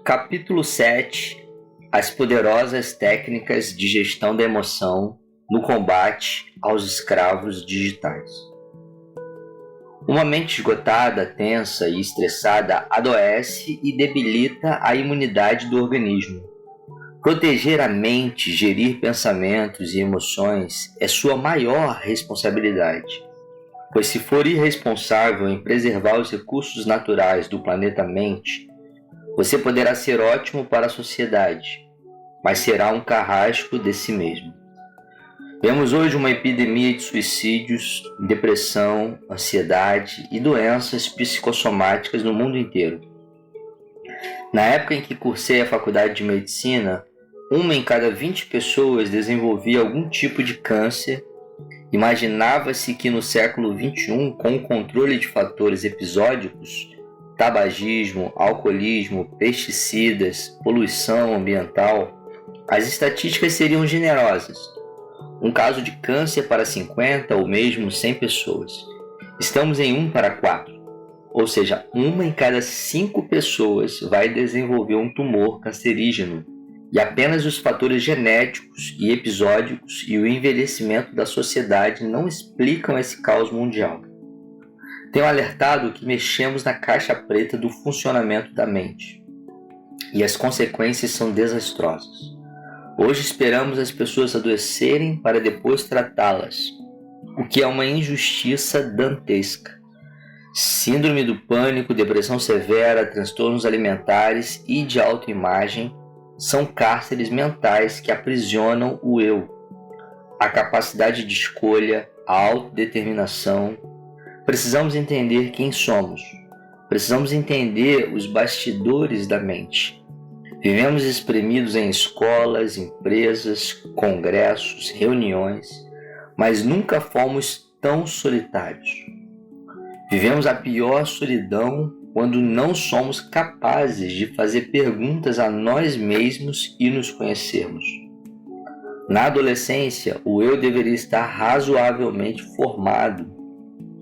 Capítulo 7. As poderosas técnicas de gestão da emoção no combate aos escravos digitais. Uma mente esgotada, tensa e estressada adoece e debilita a imunidade do organismo. Proteger a mente, gerir pensamentos e emoções é sua maior responsabilidade, pois se for irresponsável em preservar os recursos naturais do planeta Mente, você poderá ser ótimo para a sociedade, mas será um carrasco de si mesmo. Vemos hoje uma epidemia de suicídios, depressão, ansiedade e doenças psicossomáticas no mundo inteiro. Na época em que cursei a faculdade de medicina, 1 em cada 20 pessoas desenvolvia algum tipo de câncer. Imaginava-se que no século XXI, com o controle de fatores episódicos, tabagismo, alcoolismo, pesticidas, poluição ambiental, as estatísticas seriam generosas. Um caso de câncer para 50 ou mesmo 100 pessoas. Estamos em 1 para 4, ou seja, 1 em cada 5 pessoas vai desenvolver um tumor cancerígeno, e apenas os fatores genéticos e episódicos e o envelhecimento da sociedade não explicam esse caos mundial. Tenho alertado que mexemos na caixa preta do funcionamento da mente, e as consequências são desastrosas. Hoje esperamos as pessoas adoecerem para depois tratá-las, o que é uma injustiça dantesca. Síndrome do pânico, depressão severa, transtornos alimentares e de autoimagem são cárceres mentais que aprisionam o eu, a capacidade de escolha, a autodeterminação. Precisamos entender quem somos. Precisamos entender os bastidores da mente. Vivemos espremidos em escolas, empresas, congressos, reuniões, mas nunca fomos tão solitários. Vivemos a pior solidão quando não somos capazes de fazer perguntas a nós mesmos e nos conhecermos. Na adolescência, o eu deveria estar razoavelmente formado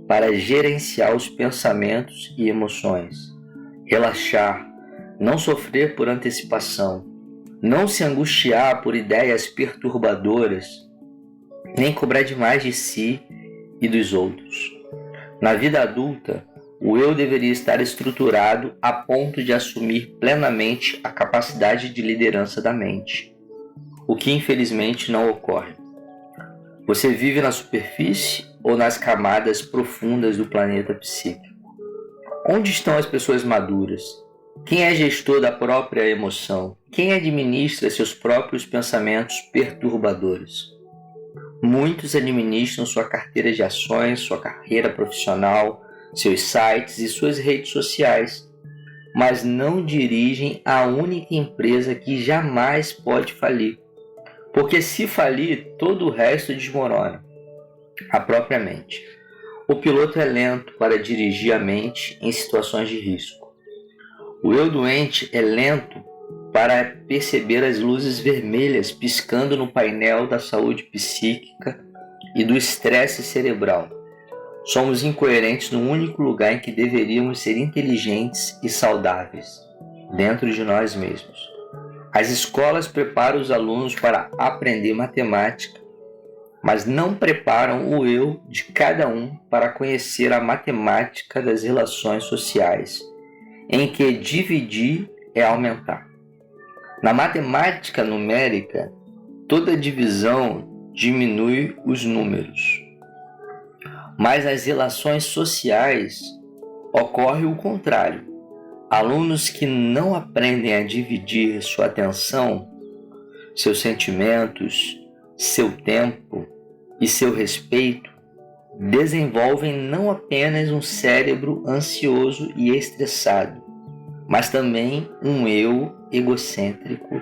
para gerenciar os pensamentos e emoções, relaxar, não sofrer por antecipação, não se angustiar por ideias perturbadoras, nem cobrar demais de si e dos outros. Na vida adulta, o eu deveria estar estruturado a ponto de assumir plenamente a capacidade de liderança da mente, o que infelizmente não ocorre. Você vive na superfície ou nas camadas profundas do planeta psíquico? Onde estão as pessoas maduras? Quem é gestor da própria emoção? Quem administra seus próprios pensamentos perturbadores? Muitos administram sua carteira de ações, sua carreira profissional, seus sites e suas redes sociais, mas não dirigem a única empresa que jamais pode falir. Porque se falir, todo o resto desmorona. A própria mente. O piloto é lento para dirigir a mente em situações de risco. O eu doente é lento para perceber as luzes vermelhas piscando no painel da saúde psíquica e do estresse cerebral. Somos incoerentes no único lugar em que deveríamos ser inteligentes e saudáveis, dentro de nós mesmos. As escolas preparam os alunos para aprender matemática, mas não preparam o eu de cada um para conhecer a matemática das relações sociais, em que dividir é aumentar. Na matemática numérica, toda divisão diminui os números. Mas nas relações sociais ocorre o contrário. Alunos que não aprendem a dividir sua atenção, seus sentimentos, seu tempo e seu respeito, desenvolvem não apenas um cérebro ansioso e estressado, mas também um eu egocêntrico,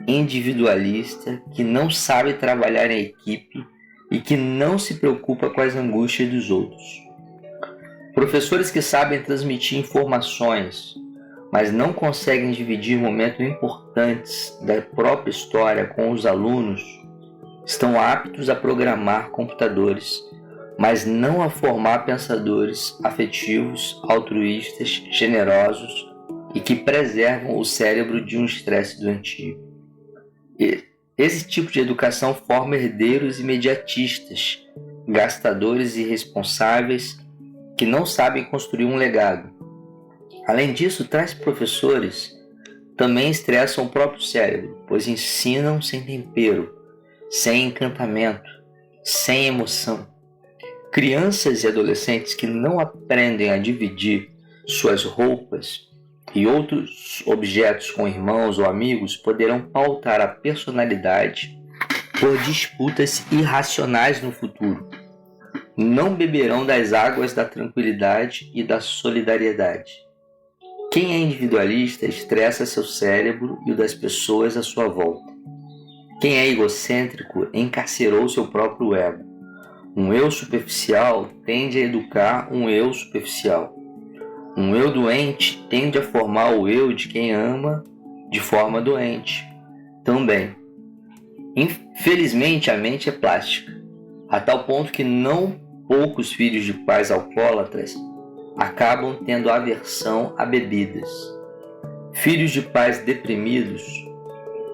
individualista, que não sabe trabalhar em equipe e que não se preocupa com as angústias dos outros. Professores que sabem transmitir informações, mas não conseguem dividir momentos importantes da própria história com os alunos, estão aptos a programar computadores, mas não a formar pensadores afetivos, altruístas, generosos, e que preservam o cérebro de um estresse doentio. Esse tipo de educação forma herdeiros imediatistas, gastadores irresponsáveis que não sabem construir um legado. Além disso, tais professores também estressam o próprio cérebro, pois ensinam sem tempero, sem encantamento, sem emoção. Crianças e adolescentes que não aprendem a dividir suas roupas e outros objetos com irmãos ou amigos poderão pautar a personalidade por disputas irracionais no futuro. Não beberão das águas da tranquilidade e da solidariedade. Quem é individualista estressa seu cérebro e o das pessoas à sua volta. Quem é egocêntrico encarcerou seu próprio ego. Um eu superficial tende a educar um eu superficial. Um eu doente tende a formar o eu de quem ama de forma doente também. Infelizmente, a mente é plástica, a tal ponto que não poucos filhos de pais alcoólatras acabam tendo aversão a bebidas. Filhos de pais deprimidos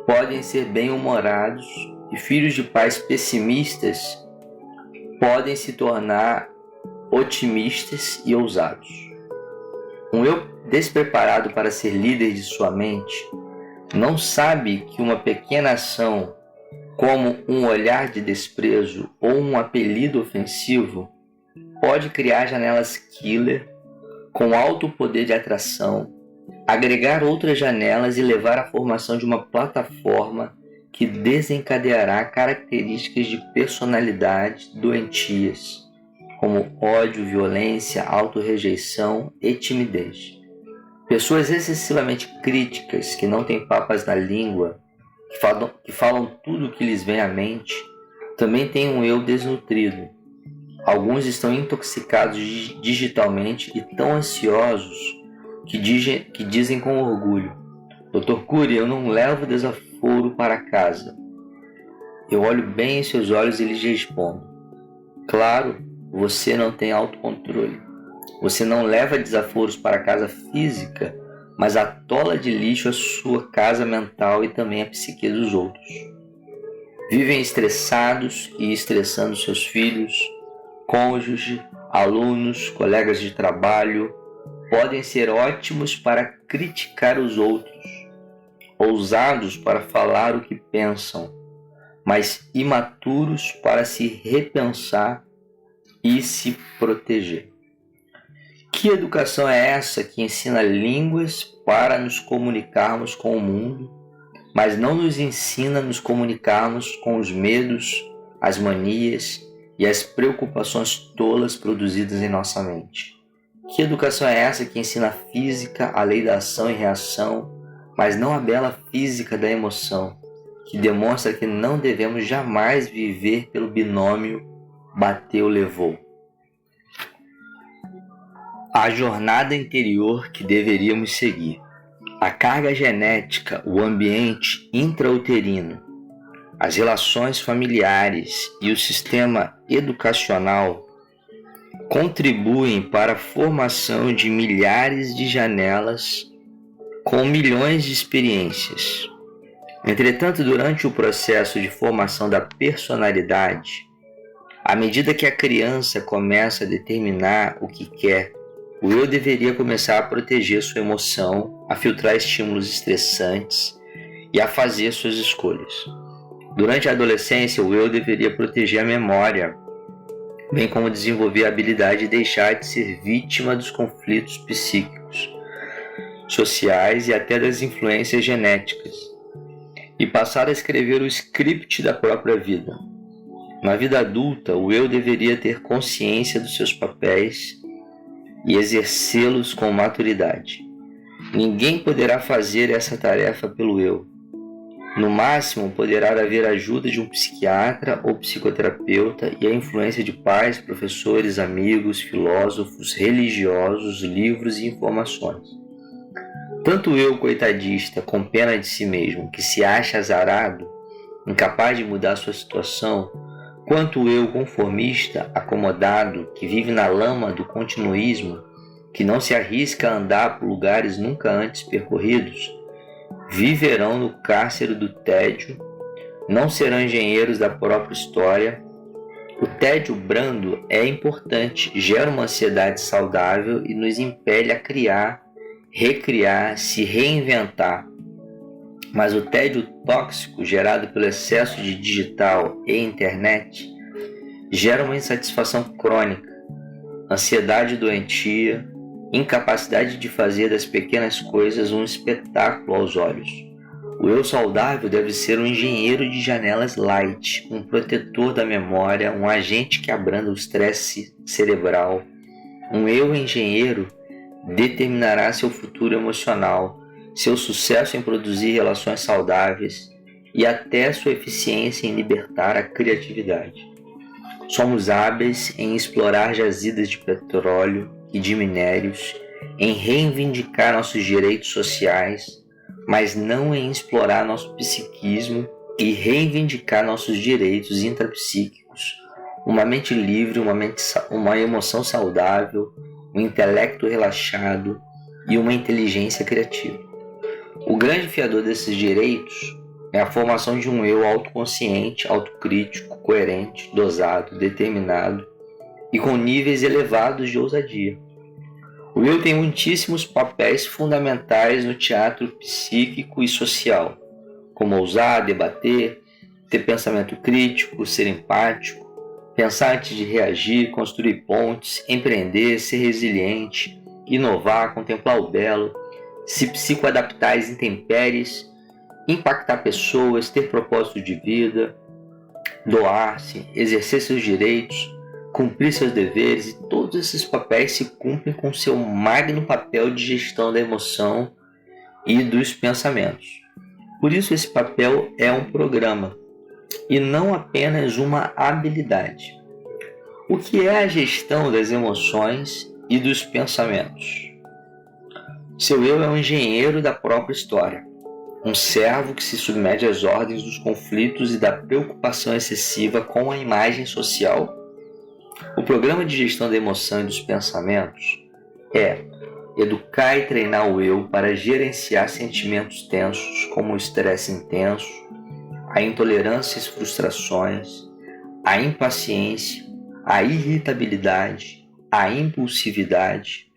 podem ser bem-humorados e filhos de pais pessimistas podem se tornar otimistas e ousados. Um eu despreparado para ser líder de sua mente não sabe que uma pequena ação, como um olhar de desprezo ou um apelido ofensivo, pode criar janelas killer com alto poder de atração, agregar outras janelas e levar à formação de uma plataforma que desencadeará características de personalidade doentias, como ódio, violência, autorrejeição e timidez. Pessoas excessivamente críticas, que não têm papas na língua, que falam tudo o que lhes vem à mente, também têm um eu desnutrido. Alguns estão intoxicados digitalmente e tão ansiosos que dizem com orgulho: Dr. Cury, eu não levo desaforo para casa. Eu olho bem em seus olhos e lhes respondo: claro, você não tem autocontrole. Você não leva desaforos para a casa física, mas atola de lixo a sua casa mental e também a psique dos outros. Vivem estressados e estressando seus filhos, cônjuge, alunos, colegas de trabalho. Podem ser ótimos para criticar os outros, ousados para falar o que pensam, mas imaturos para se repensar e se proteger. Que educação é essa que ensina línguas para nos comunicarmos com o mundo, mas não nos ensina a nos comunicarmos com os medos, as manias e as preocupações tolas produzidas em nossa mente? Que educação é essa que ensina a física, a lei da ação e reação, mas não a bela física da emoção, que demonstra que não devemos jamais viver pelo binômio bateu-levou? A jornada interior que deveríamos seguir. A carga genética, o ambiente intrauterino, as relações familiares e o sistema educacional contribuem para a formação de milhares de janelas com milhões de experiências. Entretanto, durante o processo de formação da personalidade, à medida que a criança começa a determinar o que quer, o eu deveria começar a proteger sua emoção, a filtrar estímulos estressantes e a fazer suas escolhas. Durante a adolescência, o eu deveria proteger a memória, bem como desenvolver a habilidade de deixar de ser vítima dos conflitos psíquicos, sociais e até das influências genéticas, e passar a escrever o script da própria vida. Na vida adulta, o eu deveria ter consciência dos seus papéis e exercê-los com maturidade. Ninguém poderá fazer essa tarefa pelo eu. No máximo, poderá haver a ajuda de um psiquiatra ou psicoterapeuta e a influência de pais, professores, amigos, filósofos, religiosos, livros e informações. Tanto o eu coitadista, com pena de si mesmo, que se acha azarado, incapaz de mudar sua situação, quanto o eu conformista, acomodado, que vive na lama do continuismo, que não se arrisca a andar por lugares nunca antes percorridos, viverão no cárcere do tédio, não serão engenheiros da própria história. O tédio brando é importante, gera uma ansiedade saudável e nos impele a criar, recriar, se reinventar. Mas o tédio tóxico gerado pelo excesso de digital e internet gera uma insatisfação crônica, ansiedade doentia, incapacidade de fazer das pequenas coisas um espetáculo aos olhos. O eu saudável deve ser um engenheiro de janelas light, um protetor da memória, um agente que abranda o estresse cerebral. Um eu engenheiro determinará seu futuro emocional, seu sucesso em produzir relações saudáveis e até sua eficiência em libertar a criatividade. Somos hábeis em explorar jazidas de petróleo e de minérios, em reivindicar nossos direitos sociais, mas não em explorar nosso psiquismo e reivindicar nossos direitos intrapsíquicos, uma mente livre, uma emoção saudável, um intelecto relaxado e uma inteligência criativa. O grande fiador desses direitos é a formação de um eu autoconsciente, autocrítico, coerente, dosado, determinado e com níveis elevados de ousadia. O eu tem muitíssimos papéis fundamentais no teatro psíquico e social, como ousar, debater, ter pensamento crítico, ser empático, pensar antes de reagir, construir pontes, empreender, ser resiliente, inovar, contemplar o belo, se psicoadaptar às intempéries, impactar pessoas, ter propósito de vida, doar-se, exercer seus direitos, cumprir seus deveres, e todos esses papéis se cumprem com seu magno papel de gestão da emoção e dos pensamentos. Por isso esse papel é um programa e não apenas uma habilidade. O que é a gestão das emoções e dos pensamentos? Seu eu é um engenheiro da própria história, um servo que se submete às ordens dos conflitos e da preocupação excessiva com a imagem social. O programa de gestão da emoção e dos pensamentos é educar e treinar o eu para gerenciar sentimentos tensos como o estresse intenso, a intolerância e frustrações, a impaciência, a irritabilidade, a impulsividade.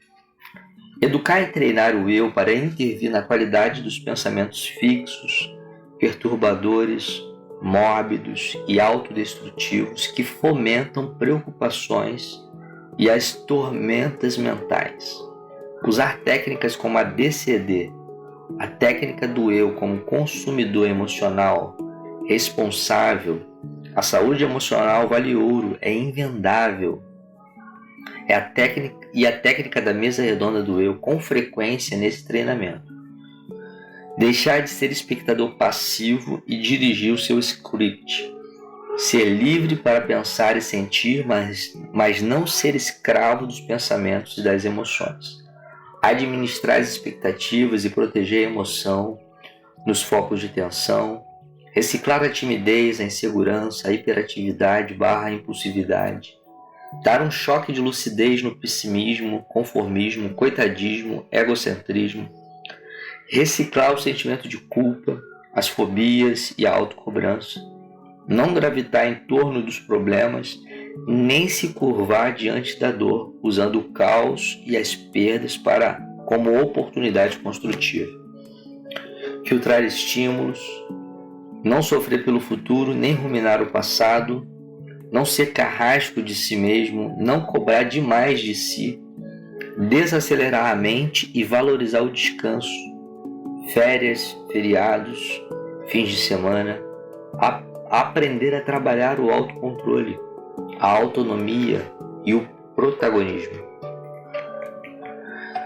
Educar e treinar o eu para intervir na qualidade dos pensamentos fixos, perturbadores, mórbidos e autodestrutivos que fomentam preocupações e as tormentas mentais. Usar técnicas como a DCD, a técnica do eu como consumidor emocional, responsável. A saúde emocional vale ouro, é invendável. A técnica da mesa redonda do eu com frequência nesse treinamento. Deixar de ser espectador passivo e dirigir o seu script. Ser livre para pensar e sentir, mas não ser escravo dos pensamentos e das emoções. Administrar as expectativas e proteger a emoção nos focos de tensão. Reciclar a timidez, a insegurança, a hiperatividade / impulsividade. Dar um choque de lucidez no pessimismo, conformismo, coitadismo, egocentrismo. Reciclar o sentimento de culpa, as fobias e a autocobrança. Não gravitar em torno dos problemas, nem se curvar diante da dor, usando o caos e as perdas como oportunidade construtiva. Filtrar estímulos, não sofrer pelo futuro, nem ruminar o passado, não ser carrasco de si mesmo, não cobrar demais de si, desacelerar a mente e valorizar o descanso, férias, feriados, fins de semana, aprender a trabalhar o autocontrole, a autonomia e o protagonismo.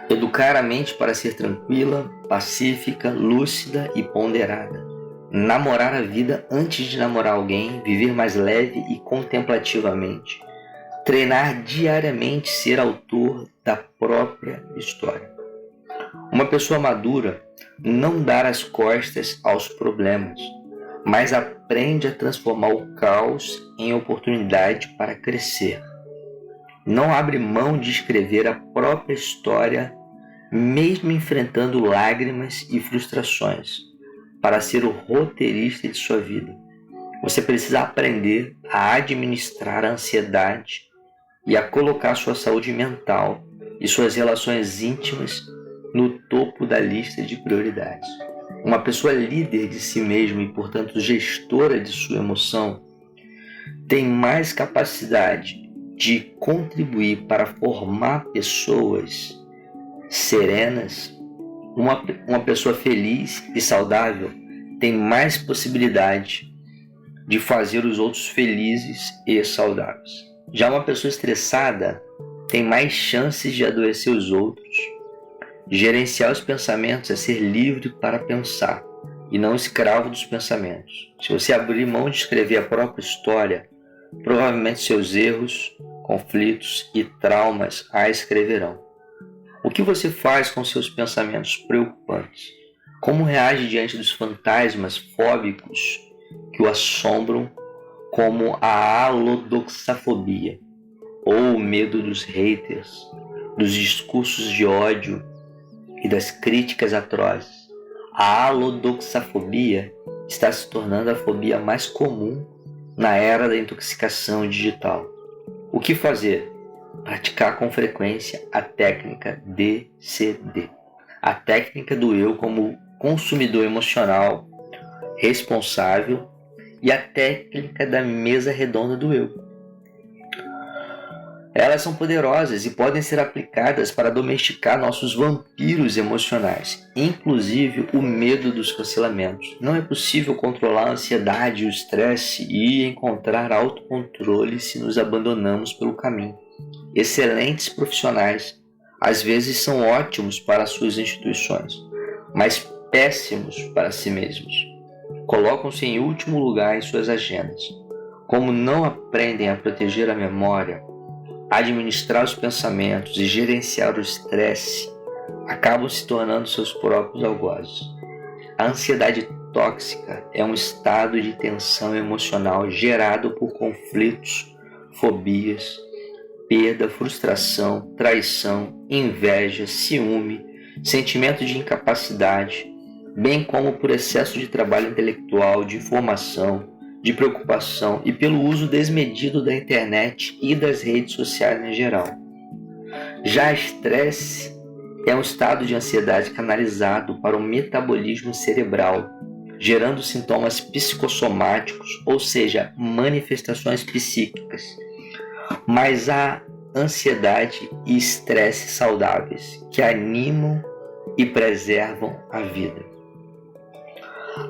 Educar a mente para ser tranquila, pacífica, lúcida e ponderada. Namorar a vida antes de namorar alguém, viver mais leve e contemplativamente. Treinar diariamente ser autor da própria história. Uma pessoa madura não dá as costas aos problemas, mas aprende a transformar o caos em oportunidade para crescer. não abre mão de escrever a própria história, mesmo enfrentando lágrimas e frustrações, para ser o roteirista de sua vida. Você precisa aprender a administrar a ansiedade e a colocar sua saúde mental e suas relações íntimas no topo da lista de prioridades. Uma pessoa líder de si mesma e, portanto, gestora de sua emoção tem mais capacidade de contribuir para formar pessoas serenas. Uma pessoa feliz e saudável tem mais possibilidade de fazer os outros felizes e saudáveis. Já uma pessoa estressada tem mais chances de adoecer os outros. Gerenciar os pensamentos é ser livre para pensar e não escravo dos pensamentos. Se você abrir mão de escrever a própria história, provavelmente seus erros, conflitos e traumas a escreverão. O que você faz com seus pensamentos preocupantes? Como reage diante dos fantasmas fóbicos que o assombram, como a alodoxafobia, ou o medo dos haters, dos discursos de ódio e das críticas atrozes? A alodoxafobia está se tornando a fobia mais comum na era da intoxicação digital. O que fazer? Praticar com frequência a técnica DCD, a técnica do eu como consumidor emocional responsável e a técnica da mesa redonda do eu. Elas são poderosas e podem ser aplicadas para domesticar nossos vampiros emocionais, inclusive o medo dos cancelamentos. Não é possível controlar a ansiedade e o estresse e encontrar autocontrole se nos abandonamos pelo caminho. Excelentes profissionais às vezes são ótimos para suas instituições, mas péssimos para si mesmos. Colocam-se em último lugar em suas agendas. Como não aprendem a proteger a memória, administrar os pensamentos e gerenciar o estresse, acabam se tornando seus próprios algozes. A ansiedade tóxica é um estado de tensão emocional gerado por conflitos, fobias, perda, frustração, traição, inveja, ciúme, sentimento de incapacidade, bem como por excesso de trabalho intelectual, de informação, de preocupação e pelo uso desmedido da internet e das redes sociais em geral. Já estresse é um estado de ansiedade canalizado para o metabolismo cerebral, gerando sintomas psicossomáticos, ou seja, manifestações psíquicas. Mas há ansiedade e estresse saudáveis que animam e preservam a vida.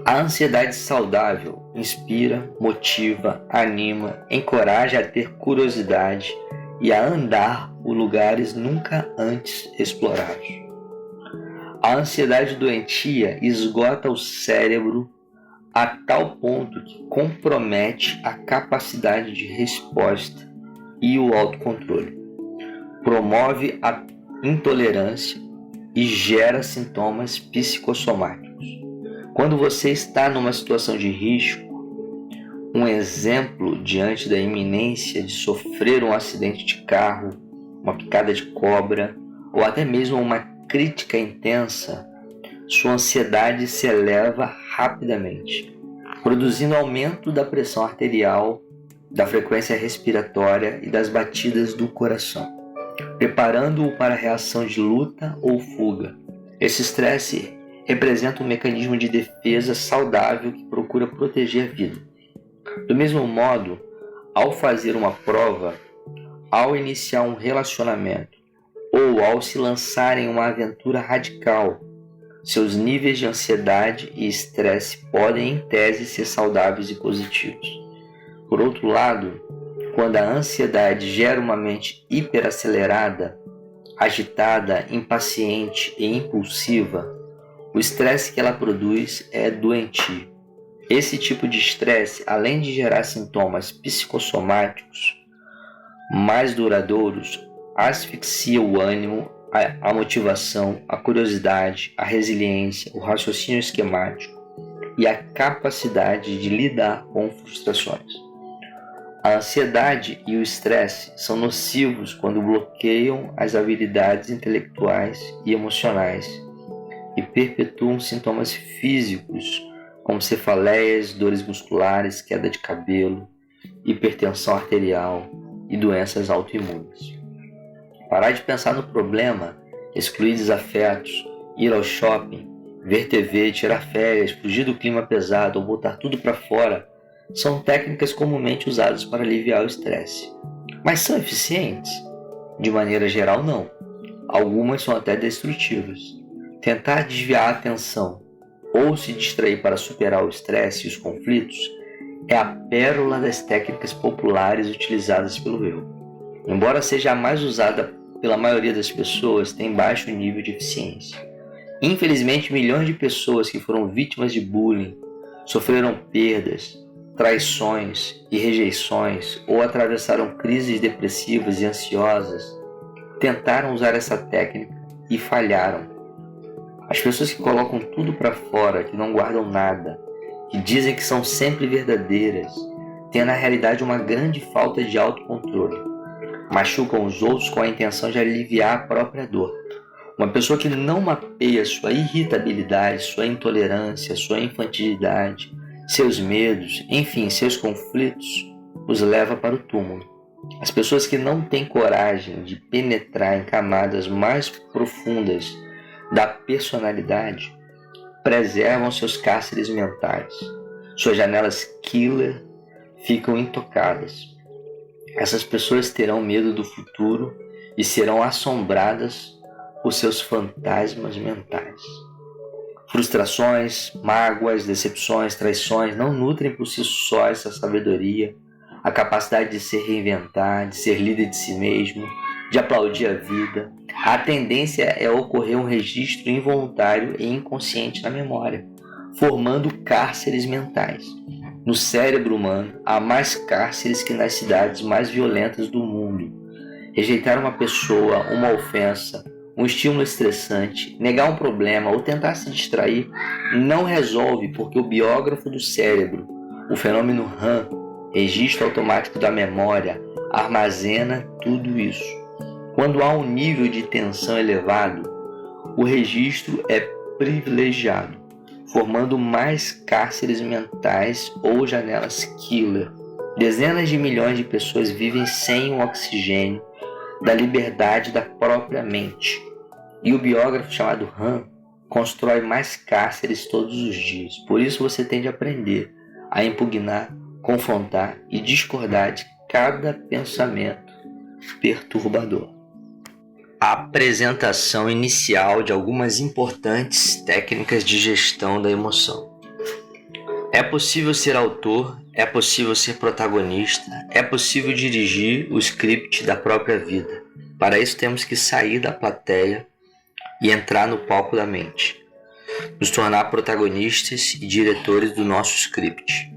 A ansiedade saudável inspira, motiva, anima, encoraja a ter curiosidade e a andar por lugares nunca antes explorados. A ansiedade doentia esgota o cérebro a tal ponto que compromete a capacidade de resposta e o autocontrole. Promove a intolerância e gera sintomas psicossomáticos. Quando você está numa situação de risco, um exemplo diante da iminência de sofrer um acidente de carro, uma picada de cobra ou até mesmo uma crítica intensa, sua ansiedade se eleva rapidamente, produzindo aumento da pressão arterial, da frequência respiratória e das batidas do coração, preparando-o para a reação de luta ou fuga. Esse estresse representa um mecanismo de defesa saudável que procura proteger a vida. Do mesmo modo, ao fazer uma prova, ao iniciar um relacionamento ou ao se lançar em uma aventura radical, seus níveis de ansiedade e estresse podem, em tese, ser saudáveis e positivos. Por outro lado, quando a ansiedade gera uma mente hiperacelerada, agitada, impaciente e impulsiva, o estresse que ela produz é doentio. Esse tipo de estresse, além de gerar sintomas psicossomáticos mais duradouros, asfixia o ânimo, a motivação, a curiosidade, a resiliência, o raciocínio esquemático e a capacidade de lidar com frustrações. A ansiedade e o estresse são nocivos quando bloqueiam as habilidades intelectuais e emocionais e perpetuam sintomas físicos como cefaleias, dores musculares, queda de cabelo, hipertensão arterial e doenças autoimunes. Parar de pensar no problema, excluir desafetos, ir ao shopping, ver TV, tirar férias, fugir do clima pesado ou botar tudo para fora são técnicas comumente usadas para aliviar o estresse. Mas são eficientes? De maneira geral, não. Algumas são até destrutivas. Tentar desviar a atenção ou se distrair para superar o estresse e os conflitos é a pérola das técnicas populares utilizadas pelo eu. Embora seja a mais usada pela maioria das pessoas, tem baixo nível de eficiência. Infelizmente, milhões de pessoas que foram vítimas de bullying, sofreram perdas, traições e rejeições ou atravessaram crises depressivas e ansiosas, tentaram usar essa técnica e falharam. As pessoas que colocam tudo para fora, que não guardam nada, que dizem que são sempre verdadeiras, têm na realidade uma grande falta de autocontrole. Machucam os outros com a intenção de aliviar a própria dor. Uma pessoa que não mapeia sua irritabilidade, sua intolerância, sua infantilidade, seus medos, enfim, seus conflitos, os leva para o túmulo. As pessoas que não têm coragem de penetrar em camadas mais profundas da personalidade preservam seus cárceres mentais. Suas janelas killer ficam intocadas. Essas pessoas terão medo do futuro e serão assombradas por seus fantasmas mentais. Frustrações, mágoas, decepções, traições não nutrem por si só essa sabedoria, a capacidade de se reinventar, de ser líder de si mesmo, de aplaudir a vida. A tendência é ocorrer um registro involuntário e inconsciente na memória, formando cárceres mentais. No cérebro humano, há mais cárceres que nas cidades mais violentas do mundo. Rejeitar uma pessoa, uma ofensa, um estímulo estressante, negar um problema ou tentar se distrair não resolve, porque o biógrafo do cérebro, o fenômeno RAM, registro automático da memória, armazena tudo isso. Quando há um nível de tensão elevado, o registro é privilegiado, formando mais cárceres mentais ou janelas killer. Dezenas de milhões de pessoas vivem sem o oxigênio da liberdade da própria mente. E o biógrafo chamado Han constrói mais cárceres todos os dias. Por isso você tem de aprender a impugnar, confrontar e discordar de cada pensamento perturbador. A apresentação inicial de algumas importantes técnicas de gestão da emoção. É possível ser autor, é possível ser protagonista, é possível dirigir o script da própria vida. Para isso temos que sair da plateia e entrar no palco da mente, nos tornar protagonistas e diretores do nosso script.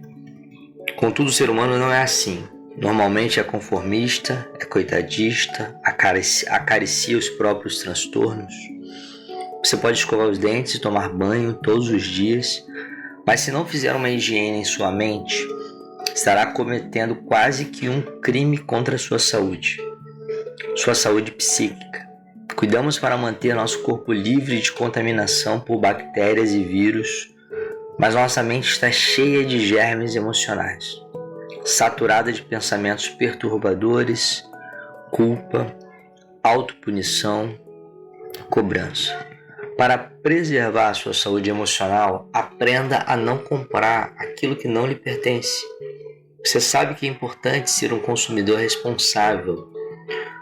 Contudo, o ser humano não é assim. Normalmente é conformista, é coitadista, acaricia os próprios transtornos. Você pode escovar os dentes e tomar banho todos os dias, mas se não fizer uma higiene em sua mente, estará cometendo quase que um crime contra a sua saúde psíquica. Cuidamos para manter nosso corpo livre de contaminação por bactérias e vírus, mas nossa mente está cheia de germes emocionais, saturada de pensamentos perturbadores, culpa, autopunição, cobrança. Para preservar a sua saúde emocional, aprenda a não comprar aquilo que não lhe pertence. Você sabe que é importante ser um consumidor responsável.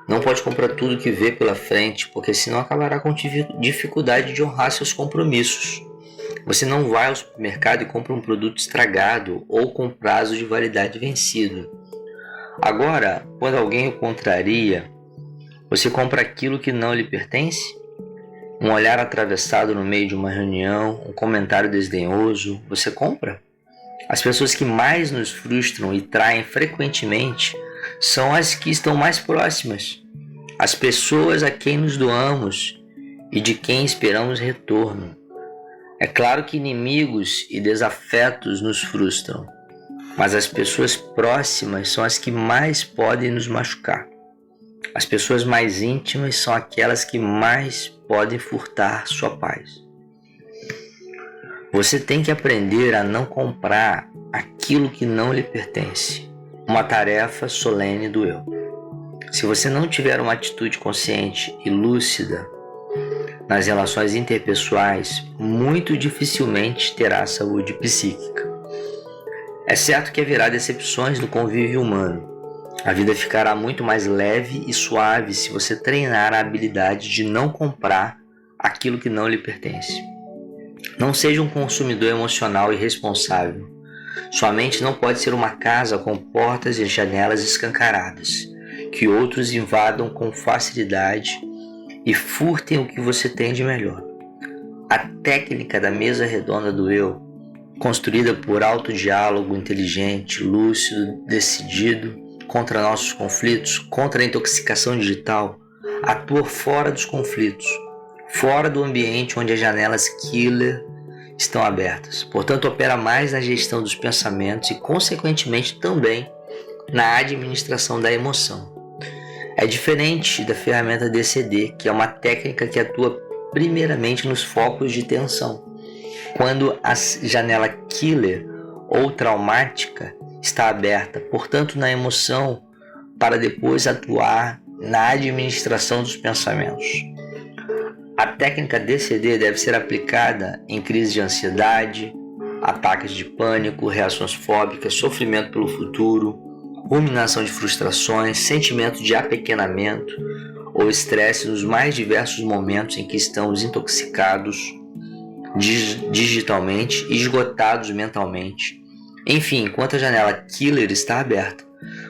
Não pode comprar tudo que vê pela frente, porque senão acabará com dificuldade de honrar seus compromissos. Você não vai ao supermercado e compra um produto estragado ou com prazo de validade vencido. Agora, quando alguém o contraria, você compra aquilo que não lhe pertence? Um olhar atravessado no meio de uma reunião, um comentário desdenhoso, você compra? As pessoas que mais nos frustram e traem frequentemente são as que estão mais próximas, as pessoas a quem nos doamos e de quem esperamos retorno. É claro que inimigos e desafetos nos frustram, mas as pessoas próximas são as que mais podem nos machucar. As pessoas mais íntimas são aquelas que mais podem furtar sua paz. Você tem que aprender a não comprar aquilo que não lhe pertence. Uma tarefa solene do eu. Se você não tiver uma atitude consciente e lúcida nas relações interpessoais, muito dificilmente terá saúde psíquica. É certo que haverá decepções no convívio humano. A vida ficará muito mais leve e suave se você treinar a habilidade de não comprar aquilo que não lhe pertence. Não seja um consumidor emocional irresponsável. Sua mente não pode ser uma casa com portas e janelas escancaradas, que outros invadam com facilidade e furtem o que você tem de melhor. A técnica da mesa redonda do eu, construída por autodiálogo inteligente, lúcido, decidido, contra nossos conflitos, contra a intoxicação digital, atua fora dos conflitos, fora do ambiente onde as janelas killer estão abertas. Portanto, opera mais na gestão dos pensamentos e, consequentemente, também na administração da emoção. É diferente da ferramenta DCD, que é uma técnica que atua primeiramente nos focos de tensão, quando a janela killer ou traumática está aberta, portanto na emoção, para depois atuar na administração dos pensamentos. A técnica DCD deve ser aplicada em crise de ansiedade, ataques de pânico, reações fóbicas, sofrimento pelo futuro, ruminação de frustrações, sentimento de apequenamento ou estresse nos mais diversos momentos em que estamos intoxicados digitalmente e esgotados mentalmente. Enfim, enquanto a janela killer está aberta.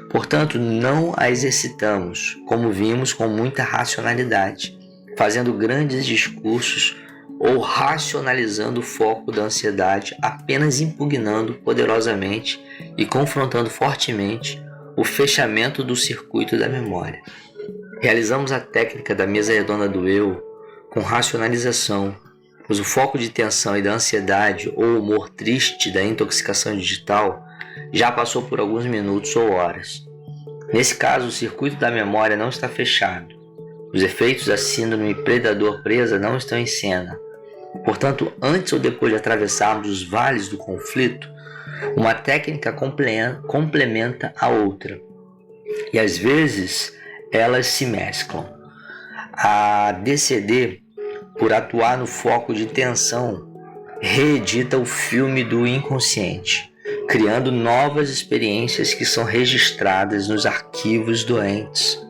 Portanto, não a exercitamos, como vimos, com muita racionalidade, fazendo grandes discursos ou racionalizando o foco da ansiedade, apenas impugnando poderosamente e confrontando fortemente o fechamento do circuito da memória. Realizamos a técnica da mesa redonda do eu com racionalização, pois o foco de tensão e da ansiedade ou o humor triste da intoxicação digital já passou por alguns minutos ou horas. Nesse caso, o circuito da memória não está fechado. Os efeitos da síndrome predador-presa não estão em cena. Portanto, antes ou depois de atravessarmos os vales do conflito, uma técnica complementa a outra. E às vezes elas se mesclam. A DCD, por atuar no foco de tensão, reedita o filme do inconsciente, criando novas experiências que são registradas nos arquivos doentes.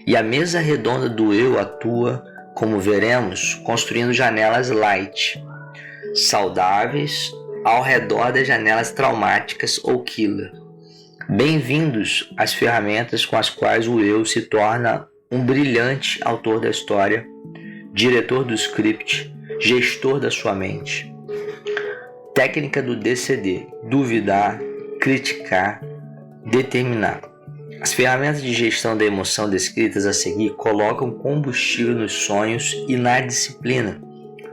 E a mesa redonda do eu atua, como veremos, construindo janelas light, saudáveis, ao redor das janelas traumáticas ou killer. Bem-vindos às ferramentas com as quais o eu se torna um brilhante autor da história, diretor do script, gestor da sua mente. Técnica do DCD: duvidar, criticar, determinar. As ferramentas de gestão da emoção descritas a seguir colocam combustível nos sonhos e na disciplina.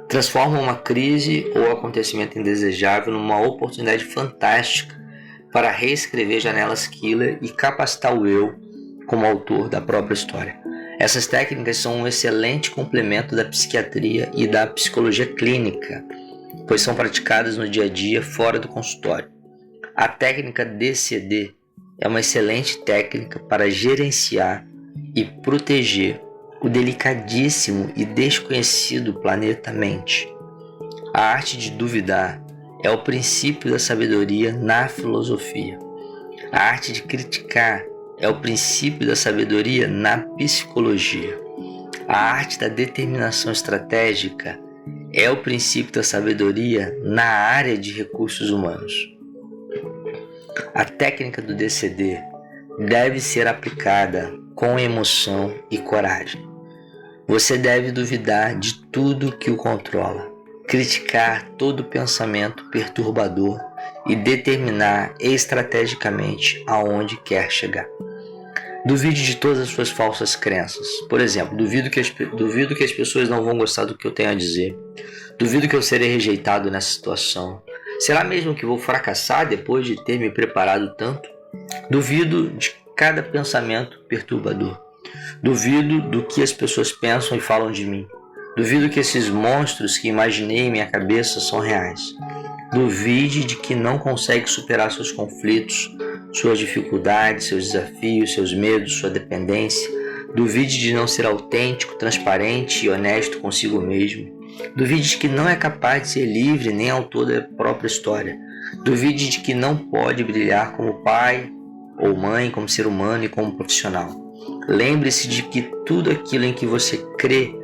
Transformam uma crise ou acontecimento indesejável numa oportunidade fantástica para reescrever janelas killer e capacitar o eu como autor da própria história. Essas técnicas são um excelente complemento da psiquiatria e da psicologia clínica, pois são praticadas no dia a dia fora do consultório. A técnica DCD é uma excelente técnica para gerenciar e proteger o delicadíssimo e desconhecido planeta mente. A arte de duvidar é o princípio da sabedoria na filosofia. A arte de criticar é o princípio da sabedoria na psicologia. A arte da determinação estratégica é o princípio da sabedoria na área de recursos humanos. A técnica do DCD deve ser aplicada com emoção e coragem. Você deve duvidar de tudo que o controla, criticar todo pensamento perturbador e determinar estrategicamente aonde quer chegar. Duvide de todas as suas falsas crenças. Por exemplo, duvido que as pessoas não vão gostar do que eu tenho a dizer. Duvido que eu serei rejeitado nessa situação. Será mesmo que vou fracassar depois de ter me preparado tanto? Duvido de cada pensamento perturbador. Duvido do que as pessoas pensam e falam de mim. Duvido que esses monstros que imaginei em minha cabeça são reais. Duvide de que não consegue superar seus conflitos, suas dificuldades, seus desafios, seus medos, sua dependência. Duvide de não ser autêntico, transparente e honesto consigo mesmo. Duvide de que não é capaz de ser livre nem autor da própria história. Duvide de que não pode brilhar como pai ou mãe, como ser humano e como profissional. Lembre-se de que tudo aquilo em que você crê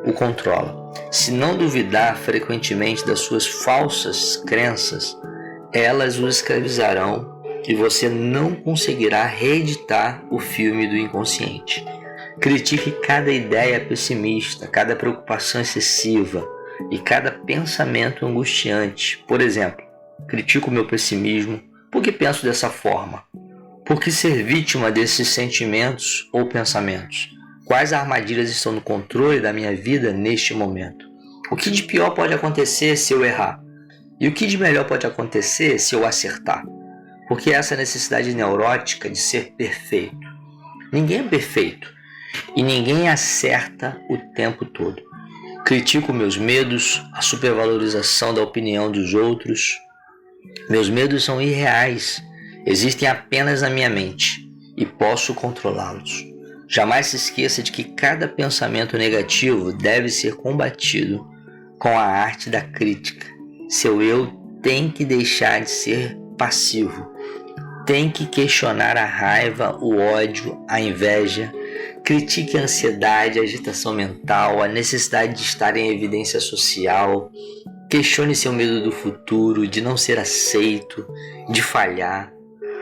o controla. Se não duvidar frequentemente das suas falsas crenças, elas o escravizarão e você não conseguirá reeditar o filme do inconsciente. Critique cada ideia pessimista, cada preocupação excessiva e cada pensamento angustiante. Por exemplo, critico o meu pessimismo. Por que penso dessa forma? Por que ser vítima desses sentimentos ou pensamentos? Quais armadilhas estão no controle da minha vida neste momento? O que de pior pode acontecer se eu errar? E o que de melhor pode acontecer se eu acertar? Por que essa necessidade neurótica de ser perfeito? Ninguém é perfeito e ninguém acerta o tempo todo. Critico meus medos, a supervalorização da opinião dos outros. Meus medos são irreais, existem apenas na minha mente e posso controlá-los. Jamais se esqueça de que cada pensamento negativo deve ser combatido com a arte da crítica. Seu eu tem que deixar de ser passivo, tem que questionar a raiva, o ódio, a inveja. Critique a ansiedade, a agitação mental, a necessidade de estar em evidência social. Questione seu medo do futuro, de não ser aceito, de falhar.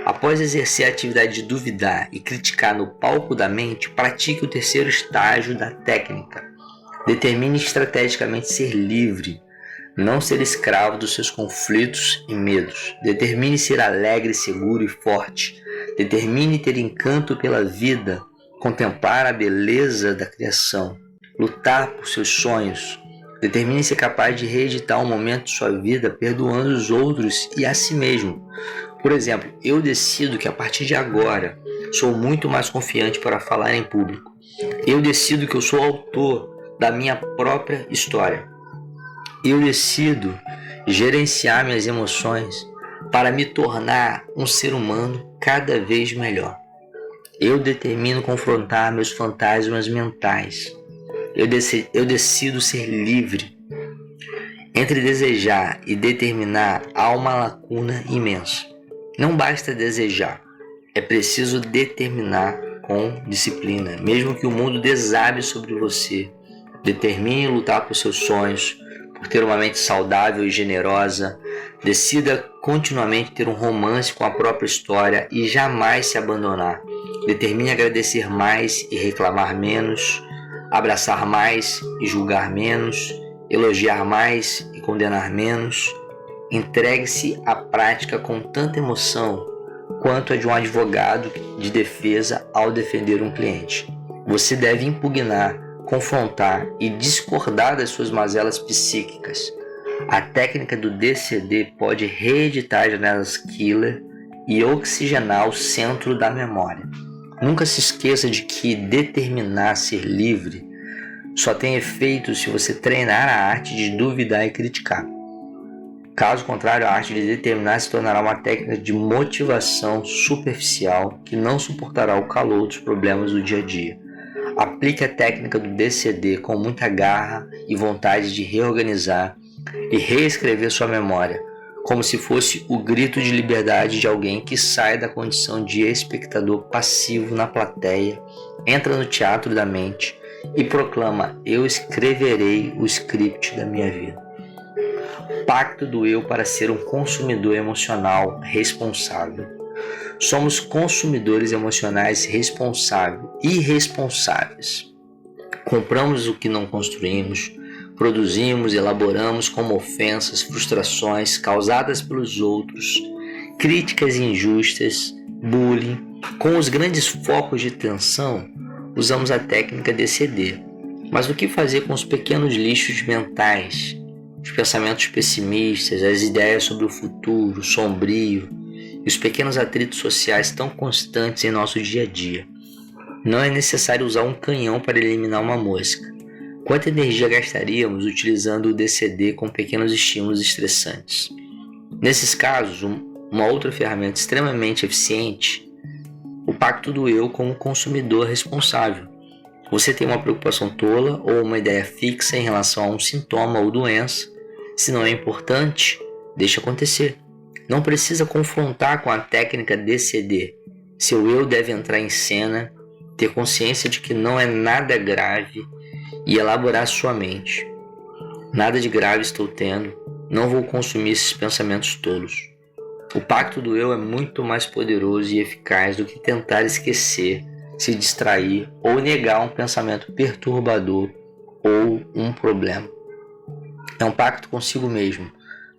Após exercer a atividade de duvidar e criticar no palco da mente, pratique o terceiro estágio da técnica. Determine estrategicamente ser livre, não ser escravo dos seus conflitos e medos. Determine ser alegre, seguro e forte. Determine ter encanto pela vida, contemplar a beleza da criação, lutar por seus sonhos. Determine ser capaz de reeditar um momento de sua vida perdoando os outros e a si mesmo. Por exemplo, eu decido que a partir de agora sou muito mais confiante para falar em público. Eu decido que eu sou autor da minha própria história. Eu decido gerenciar minhas emoções para me tornar um ser humano cada vez melhor. Eu determino confrontar meus fantasmas mentais. Eu decido ser livre. Entre desejar e determinar há uma lacuna imensa. Não basta desejar, é preciso determinar com disciplina. Mesmo que o mundo desabe sobre você, determine lutar por seus sonhos, por ter uma mente saudável e generosa. Decida continuamente ter um romance com a própria história e jamais se abandonar. Determine agradecer mais e reclamar menos, abraçar mais e julgar menos, elogiar mais e condenar menos. Entregue-se à prática com tanta emoção quanto a de um advogado de defesa ao defender um cliente. Você deve impugnar, confrontar e discordar das suas mazelas psíquicas. A técnica do DCD pode reeditar janelas killer e oxigenar o centro da memória. Nunca se esqueça de que determinar ser livre só tem efeito se você treinar a arte de duvidar e criticar. Caso contrário, a arte de determinar se tornará uma técnica de motivação superficial que não suportará o calor dos problemas do dia a dia. Aplique a técnica do DCD com muita garra e vontade de reorganizar e reescrever sua memória, como se fosse o grito de liberdade de alguém que sai da condição de espectador passivo na plateia, entra no teatro da mente e proclama: eu escreverei o script da minha vida. Pacto do eu para ser um consumidor emocional responsável. Somos consumidores emocionais irresponsáveis. Compramos o que não construímos, produzimos e elaboramos como ofensas, frustrações causadas pelos outros, críticas injustas, bullying. Com os grandes focos de tensão, usamos a técnica DCD. Mas o que fazer com os pequenos lixos mentais os pensamentos pessimistas, as ideias sobre o futuro, sombrio e os pequenos atritos sociais tão constantes em nosso dia a dia. Não é necessário usar um canhão para eliminar uma mosca. Quanta energia gastaríamos utilizando o DCD com pequenos estímulos estressantes? Nesses casos, uma outra ferramenta extremamente eficiente, o pacto do eu como consumidor responsável. Você tem uma preocupação tola ou uma ideia fixa em relação a um sintoma ou doença. Se não é importante, deixe acontecer. Não precisa confrontar com a técnica DCD. Seu eu deve entrar em cena, ter consciência de que não é nada grave e elaborar sua mente. Nada de grave estou tendo, não vou consumir esses pensamentos tolos. O pacto do eu é muito mais poderoso e eficaz do que tentar esquecer, se distrair ou negar um pensamento perturbador ou um problema. É um pacto consigo mesmo,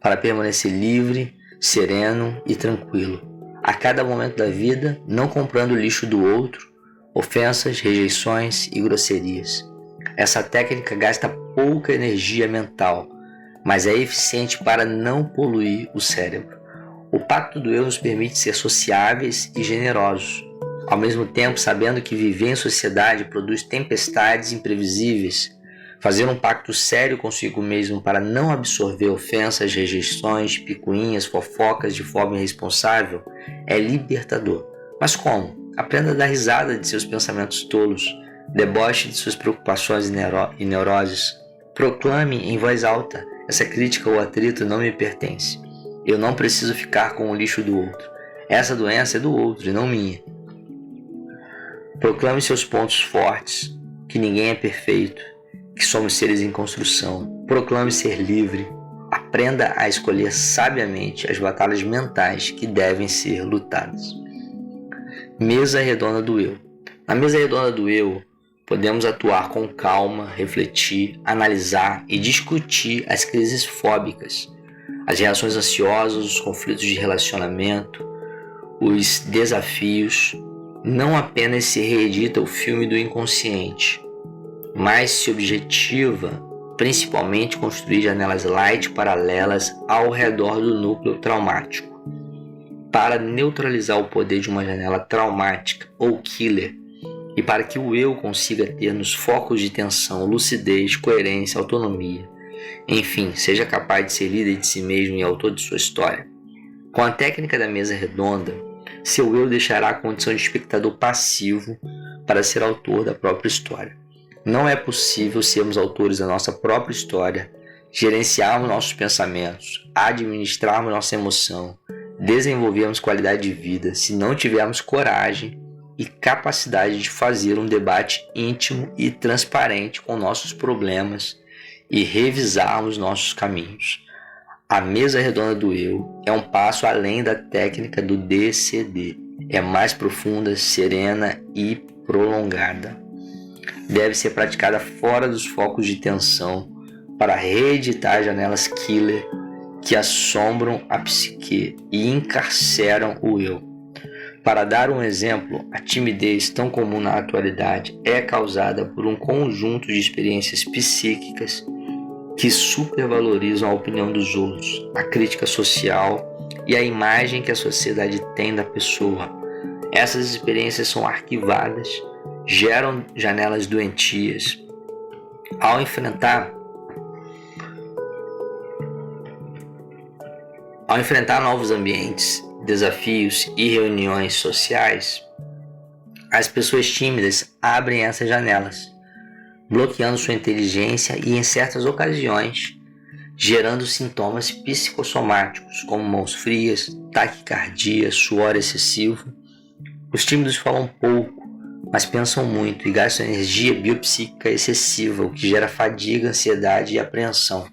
para permanecer livre, sereno e tranquilo, a cada momento da vida, não comprando o lixo do outro, ofensas, rejeições e grosserias. Essa técnica gasta pouca energia mental, mas é eficiente para não poluir o cérebro. O pacto do eu nos permite ser sociáveis e generosos, ao mesmo tempo sabendo que viver em sociedade produz tempestades imprevisíveis. Fazer um pacto sério consigo mesmo para não absorver ofensas, rejeições, picuinhas, fofocas de forma irresponsável é libertador. Mas como? Aprenda a dar risada de seus pensamentos tolos, deboche de suas preocupações e neuroses. Proclame em voz alta: essa crítica ou atrito não me pertence. Eu não preciso ficar com o lixo do outro. Essa doença é do outro e não minha. Proclame seus pontos fortes, que ninguém é perfeito, que somos seres em construção. Proclame ser livre. Aprenda a escolher sabiamente as batalhas mentais que devem ser lutadas. Mesa redonda do eu. Na mesa redonda do eu, podemos atuar com calma, refletir, analisar e discutir as crises fóbicas, as reações ansiosas, os conflitos de relacionamento, os desafios. Não apenas se reedita o filme do inconsciente, mas se objetiva principalmente construir janelas light paralelas ao redor do núcleo traumático. Para neutralizar o poder de uma janela traumática ou killer e para que o eu consiga ter nos focos de tensão, lucidez, coerência, autonomia, enfim, seja capaz de ser líder de si mesmo e autor de sua história. Com a técnica da mesa redonda, seu eu deixará a condição de espectador passivo para ser autor da própria história. Não é possível sermos autores da nossa própria história, gerenciarmos nossos pensamentos, administrarmos nossa emoção, desenvolvermos qualidade de vida se não tivermos coragem e capacidade de fazer um debate íntimo e transparente com nossos problemas e revisarmos nossos caminhos. A mesa redonda do eu é um passo além da técnica do DCD. É mais profunda, serena e prolongada. Deve ser praticada fora dos focos de tensão para reeditar janelas killer que assombram a psique e encarceram o eu. Para dar um exemplo, a timidez tão comum na atualidade é causada por um conjunto de experiências psíquicas que supervalorizam a opinião dos outros, a crítica social e a imagem que a sociedade tem da pessoa. Essas experiências são arquivadas, geram janelas doentias. Ao enfrentar novos ambientes, desafios e reuniões sociais, as pessoas tímidas abrem essas janelas, bloqueando sua inteligência e, em certas ocasiões, gerando sintomas psicossomáticos, como mãos frias, taquicardia, suor excessivo. Os tímidos falam pouco, mas pensam muito e gastam energia biopsíquica excessiva, o que gera fadiga, ansiedade e apreensão.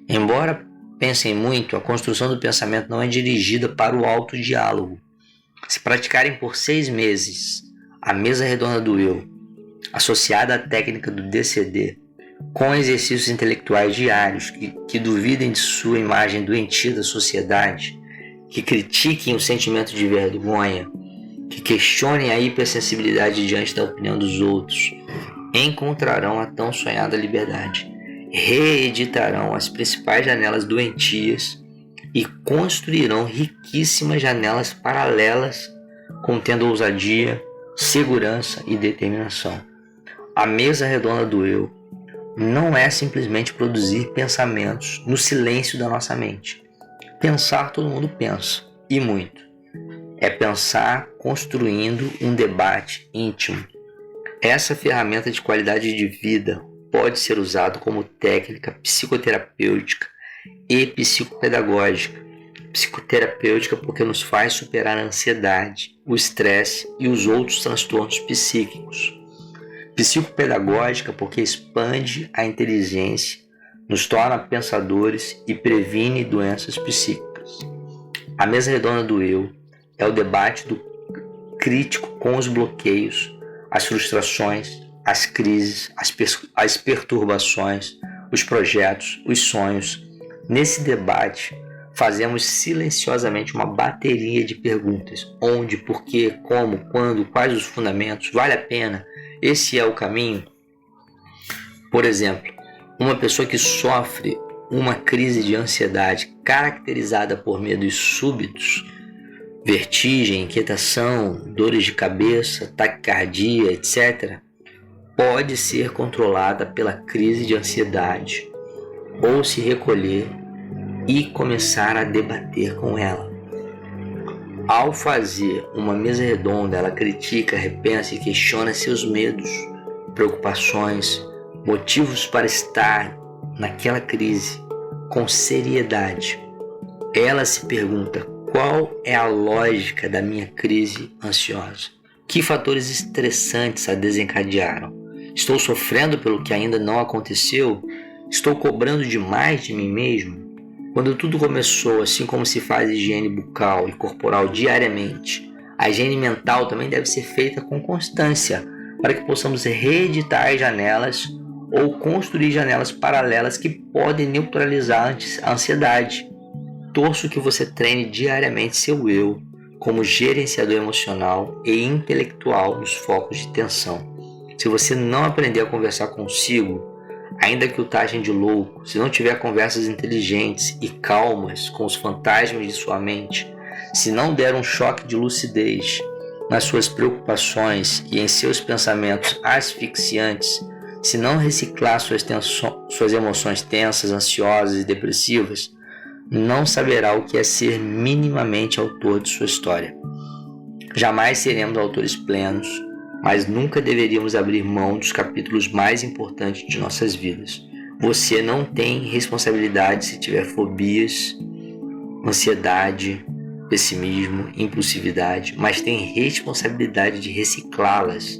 Embora pensem muito, a construção do pensamento não é dirigida para o autodiálogo. Se praticarem por 6 meses a mesa redonda do eu, associada à técnica do DCD, com exercícios intelectuais diários que duvidem de sua imagem doentia da sociedade, que critiquem o sentimento de vergonha, que questionem a hipersensibilidade diante da opinião dos outros, encontrarão a tão sonhada liberdade. reeditarão as principais janelas doentias e construirão riquíssimas janelas paralelas, contendo ousadia, segurança e determinação. A mesa redonda do eu não é simplesmente produzir pensamentos no silêncio da nossa mente. Pensar todo mundo pensa, e muito. É pensar construindo um debate íntimo. Essa ferramenta de qualidade de vida pode ser usada como técnica psicoterapêutica e psicopedagógica. Psicoterapêutica porque nos faz superar a ansiedade, o estresse e os outros transtornos psíquicos. Psicopedagógica porque expande a inteligência, nos torna pensadores e previne doenças psíquicas. A mesa redonda do eu é o debate do crítico com os bloqueios, as frustrações, as crises, as perturbações, os projetos, os sonhos. Nesse debate, fazemos silenciosamente uma bateria de perguntas. Onde, por quê, como, quando, quais os fundamentos, vale a pena? Esse é o caminho? Por exemplo, uma pessoa que sofre uma crise de ansiedade caracterizada por medos súbitos, vertigem, inquietação, dores de cabeça, taquicardia, etc., pode ser controlada pela crise de ansiedade ou se recolher e começar a debater com ela. Ao fazer uma mesa redonda, ela critica, repensa e questiona seus medos, preocupações, motivos para estar naquela crise com seriedade. Ela se pergunta: qual é a lógica da minha crise ansiosa? Que fatores estressantes a desencadearam? Estou sofrendo pelo que ainda não aconteceu? Estou cobrando demais de mim mesmo? Quando tudo começou, assim como se faz higiene bucal e corporal diariamente, a higiene mental também deve ser feita com constância, para que possamos reeditar as janelas ou construir janelas paralelas que podem neutralizar a ansiedade. Torço que você treine diariamente seu eu como gerenciador emocional e intelectual nos focos de tensão. Se você não aprender a conversar consigo, ainda que o taxem de louco, se não tiver conversas inteligentes e calmas com os fantasmas de sua mente, se não der um choque de lucidez nas suas preocupações e em seus pensamentos asfixiantes, se não reciclar suas emoções tensas, ansiosas e depressivas, não saberá o que é ser minimamente autor de sua história. Jamais seremos autores plenos, mas nunca deveríamos abrir mão dos capítulos mais importantes de nossas vidas. Você não tem responsabilidade se tiver fobias, ansiedade, pessimismo, impulsividade, mas tem responsabilidade de reciclá-las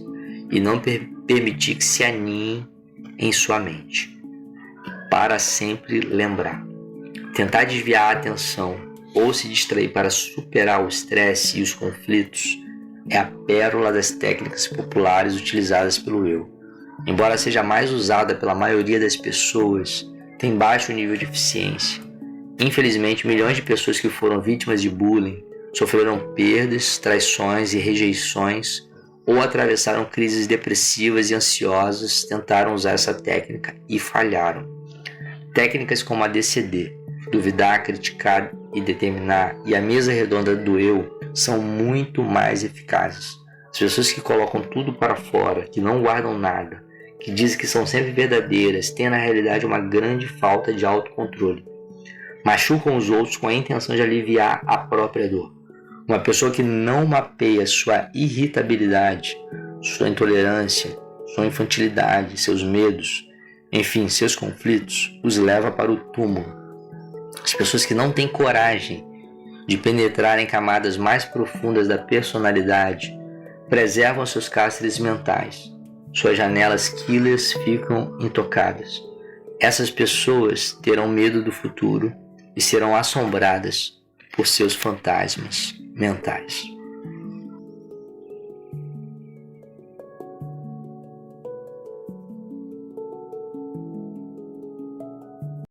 e não permitir que se aninhem em sua mente. Para sempre lembrar. Tentar desviar a atenção ou se distrair para superar o estresse e os conflitos é a pérola das técnicas populares utilizadas pelo eu. Embora seja mais usada pela maioria das pessoas, tem baixo nível de eficiência. Infelizmente, milhões de pessoas que foram vítimas de bullying sofreram perdas, traições e rejeições ou atravessaram crises depressivas e ansiosas, tentaram usar essa técnica e falharam. Técnicas como a DCD, duvidar, criticar e determinar, e a mesa redonda do eu são muito mais eficazes. As pessoas que colocam tudo para fora, que não guardam nada, que dizem que são sempre verdadeiras, têm na realidade uma grande falta de autocontrole. Machucam os outros com a intenção de aliviar a própria dor. Uma pessoa que não mapeia sua irritabilidade, sua intolerância, sua infantilidade, seus medos, enfim, seus conflitos, os leva para o túmulo. As pessoas que não têm coragem de penetrar em camadas mais profundas da personalidade preservam seus cárceres mentais. Suas janelas killers ficam intocadas. Essas pessoas terão medo do futuro e serão assombradas por seus fantasmas mentais.